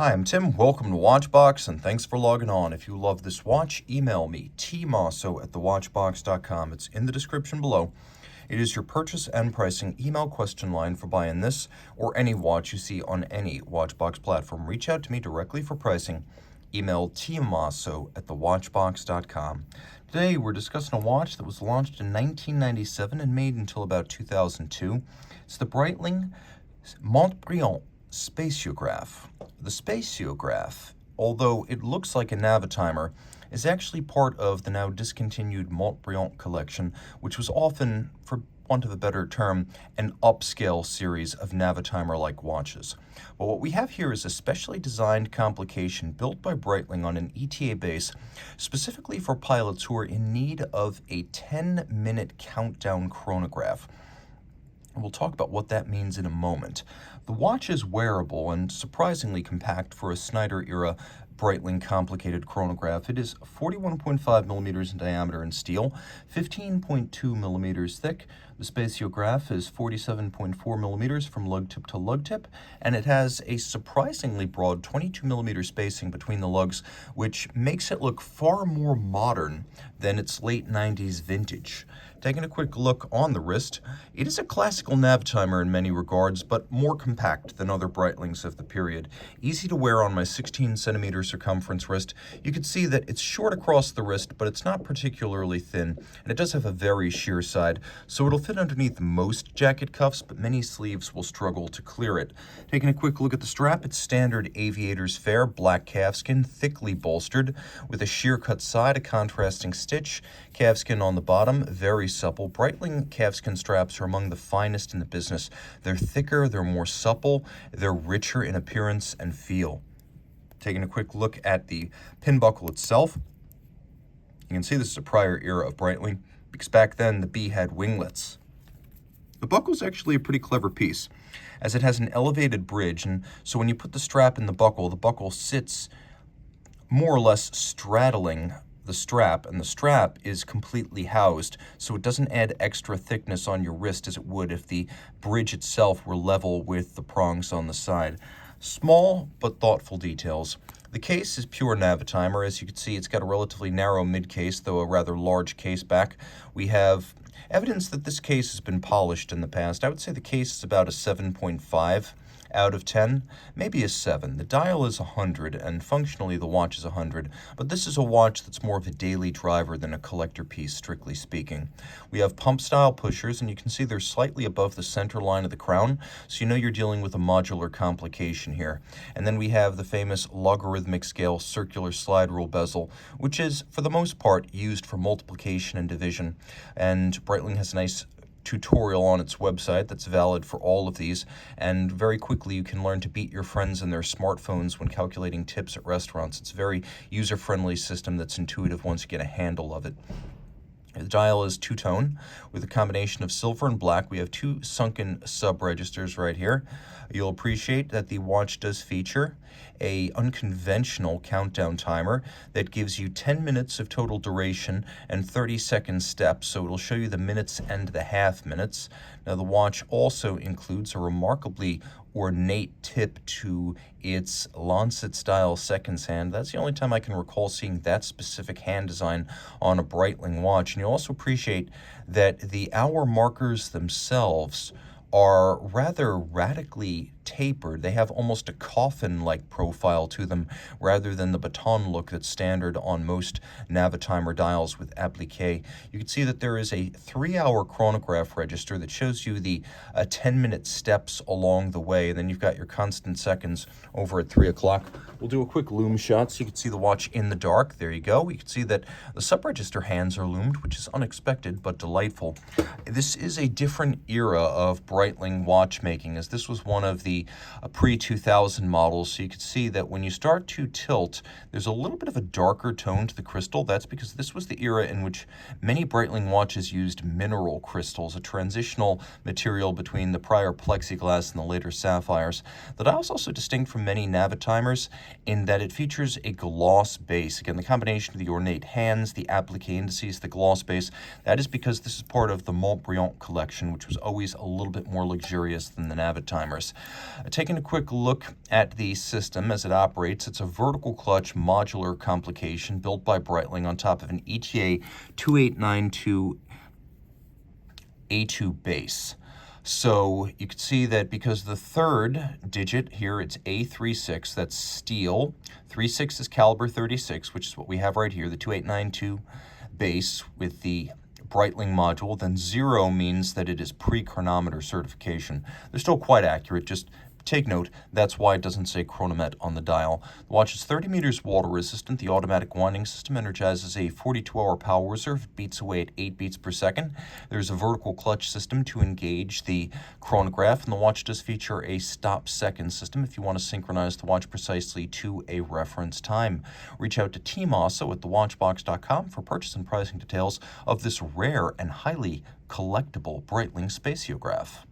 Hi, I'm Tim. Welcome to Watchbox, and thanks for logging on. If you love this watch, email me, tmosso@thewatchbox.com. It's in the description below. It is your purchase and pricing email question line for buying this or any watch you see on any Watchbox platform. Reach out to me directly for pricing. Email tmosso@thewatchbox.com. Today, we're discussing a watch that was launched in 1997 and made until about 2002. It's the Breitling Montbrillant Spatiographe. The Spatiographe, although it looks like a Navitimer, is actually part of the now discontinued Montbrillant collection, which was often, for want of a better term, an upscale series of Navitimer-like watches. Well, what we have here is a specially designed complication built by Breitling on an ETA base, specifically for pilots who are in need of a 10-minute countdown chronograph. We'll talk about what that means in a moment. The watch is wearable and surprisingly compact for a Snyder-era Breitling complicated chronograph. It is 41.5 millimeters in diameter in steel, 15.2 millimeters thick. The Spatiographe is 47.4 millimeters from lug tip to lug tip, and it has a surprisingly broad 22 millimeter spacing between the lugs, which makes it look far more modern than its late 90s vintage. Taking a quick look on the wrist, it is a classical Navitimer in many regards, but more compact than other Breitlings of the period. Easy to wear on my 16 centimeter circumference wrist. You can see that it's short across the wrist, but it's not particularly thin, and it does have a very sheer side, so it'll fit underneath most jacket cuffs, but many sleeves will struggle to clear it. Taking a quick look at the strap, it's standard aviator's fare, black calfskin, thickly bolstered, with a sheer cut side, a contrasting stitch, calfskin on the bottom, very supple. Breitling calfskin straps are among the finest in the business. They're thicker, they're more supple, they're richer in appearance and feel. Taking a quick look at the pin buckle itself, you can see this is a prior era of Breitling, because back then the B had winglets. The buckle is actually a pretty clever piece, as it has an elevated bridge, and so when you put the strap in the buckle sits more or less straddling the strap, and the strap is completely housed, so it doesn't add extra thickness on your wrist as it would if the bridge itself were level with the prongs on the side. Small but thoughtful details. The case is pure Navitimer. As you can see, it's got a relatively narrow mid-case, though a rather large case back. We have evidence that this case has been polished in the past. I would say the case is about a 7.5 out of 10, maybe a 7. The dial is 100, and functionally the watch is 100, but this is a watch that's more of a daily driver than a collector piece, strictly speaking. We have pump-style pushers, and you can see they're slightly above the center line of the crown, so you know you're dealing with a modular complication here. And then we have the famous logarithmic scale circular slide rule bezel, which is, for the most part, used for multiplication and division, and Breitling has a nice tutorial on its website that's valid for all of these, and very quickly you can learn to beat your friends in their smartphones when calculating tips at restaurants. It's a very user-friendly system that's intuitive once you get a handle of it. The dial is two-tone with a combination of silver and black. We have two sunken sub-registers right here. You'll appreciate that the watch does feature a unconventional countdown timer that gives you 10 minutes of total duration and 30-second steps, so it'll show you the minutes and the half minutes. Now, the watch also includes a remarkably ornate tip to its lancet-style seconds hand. That's the only time I can recall seeing that specific hand design on a Breitling watch. And you'll also appreciate that the hour markers themselves are rather radically tapered. They have almost a coffin-like profile to them rather than the baton look that's standard on most Navitimer dials with applique. You can see that there is a 3-hour chronograph register that shows you the 10-minute steps along the way, and then you've got your constant seconds over at 3 o'clock. We'll do a quick loom shot so you can see the watch in the dark. There you go. You can see that the sub-register hands are loomed, which is unexpected but delightful. This is a different era of Breitling watchmaking, as this was one of the pre-2000 models, so you can see that when you start to tilt, there's a little bit of a darker tone to the crystal. That's because this was the era in which many Breitling watches used mineral crystals, a transitional material between the prior plexiglass and the later sapphires. The dial is also distinct from many Navitimers in that it features a gloss base. Again, the combination of the ornate hands, the applique indices, the gloss base, that is because this is part of the Montbrillant collection, which was always a little bit more luxurious than the Navitimers. Taking a quick look at the system as it operates, it's a vertical clutch modular complication built by Breitling on top of an ETA 2892 A2 base. So you can see that because the third digit here, it's A36, that's steel. 36 is caliber 36, which is what we have right here, the 2892 base with the Breitling module. Then 0 means that it is pre-chronometer certification. They're still quite accurate, just take note, that's why it doesn't say chronomet on the dial. The watch is 30 meters water resistant. The automatic winding system energizes a 42-hour power reserve. It beats away at 8 beats per second. There's a vertical clutch system to engage the chronograph, and the watch does feature a stop second system if you want to synchronize the watch precisely to a reference time. Reach out to Team Mosso at thewatchbox.com for purchase and pricing details of this rare and highly collectible Breitling Spatiographe.